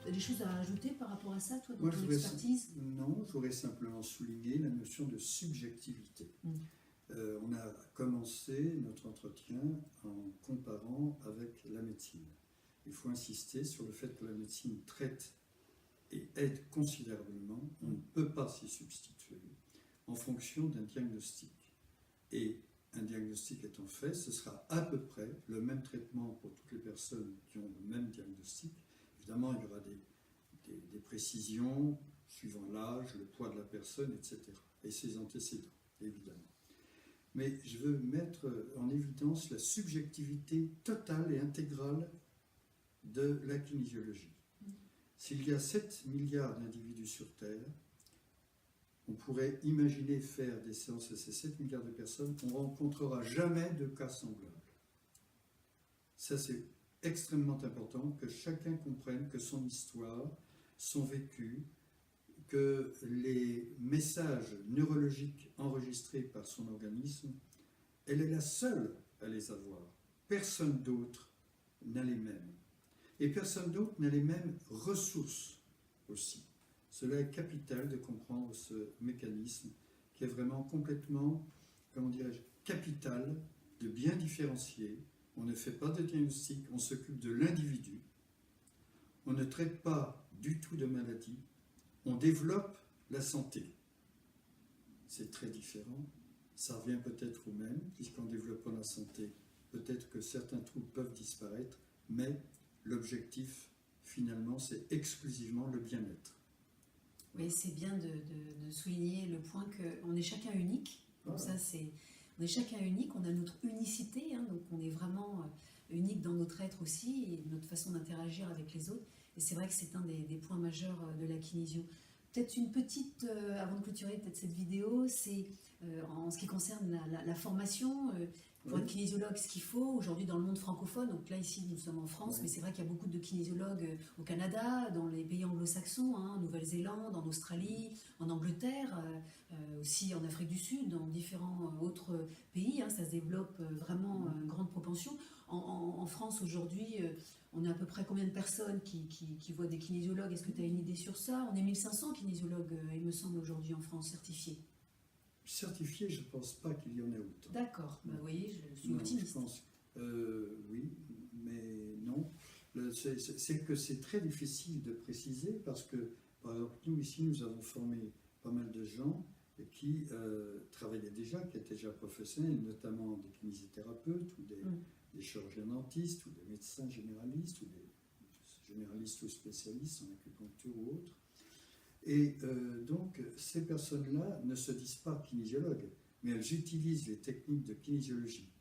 Tu as des choses à ajouter par rapport à ça, toi, dans Moi, ton expertise? Non, je voudrais simplement souligner la notion de subjectivité. On a commencé notre entretien en comparant avec la médecine. Il faut insister sur le fait que la médecine traite et aide considérablement, on ne peut pas s'y substituer, en fonction d'un diagnostic. Et un diagnostic étant fait, ce sera à peu près le même traitement pour toutes les personnes qui ont le même diagnostic. Évidemment, il y aura des précisions suivant l'âge, le poids de la personne, etc. Et ses antécédents, évidemment. Mais je veux mettre en évidence la subjectivité totale et intégrale de la kinésiologie. S'il y a 7 milliards d'individus sur Terre, on pourrait imaginer faire des séances à ces 7 milliards de personnes, on ne rencontrera jamais de cas semblables. Ça, c'est extrêmement important que chacun comprenne que son histoire, son vécu, que les messages neurologiques enregistrés par son organisme, elle est la seule à les avoir. Personne d'autre n'a les mêmes. Et personne d'autre n'a les mêmes ressources aussi. Cela est capital de comprendre ce mécanisme qui est vraiment complètement, comment dirais-je, capital de bien différencier. On ne fait pas de diagnostic, on s'occupe de l'individu. On ne traite pas du tout de maladie, on développe la santé. C'est très différent. Ça revient peut-être au même, puisqu'en développant la santé, peut-être que certains troubles peuvent disparaître, mais l'objectif, finalement, c'est exclusivement le bien-être. Oui, c'est bien de souligner le point qu'on est chacun unique. Donc ça, on est chacun unique, on a notre unicité, donc on est vraiment unique dans notre être aussi, et notre façon d'interagir avec les autres. Et c'est vrai que c'est un des points majeurs de la kinésio. Peut-être une petite, avant de clôturer peut-être cette vidéo, c'est en ce qui concerne la formation, pour être kinésiologue, ce qu'il faut aujourd'hui dans le monde francophone. Donc là, ici, nous sommes en France, mais c'est vrai qu'il y a beaucoup de kinésiologues au Canada, dans les pays anglo-saxons, en Nouvelle-Zélande, en Australie, en Angleterre, aussi en Afrique du Sud, dans différents autres pays. Ça se développe vraiment à grande propension. En France, aujourd'hui, on a à peu près combien de personnes qui voient des kinésiologues? Est-ce que tu as une idée sur ça? On est 1500 kinésiologues, il me semble, aujourd'hui en France, certifiés. Certifié, je ne pense pas qu'il y en ait autant. D'accord, vous voyez, je suis optimiste. Je pense, oui, mais non. C'est que c'est très difficile de préciser parce que, par exemple, nous ici, nous avons formé pas mal de gens qui travaillaient déjà, qui étaient déjà professionnels, notamment des kinésithérapeutes ou des chirurgiens dentistes ou des médecins généralistes ou des généralistes ou spécialistes en acupuncture ou autres. Et donc, ces personnes-là ne se disent pas kinésiologues, mais elles utilisent les techniques de kinésiologie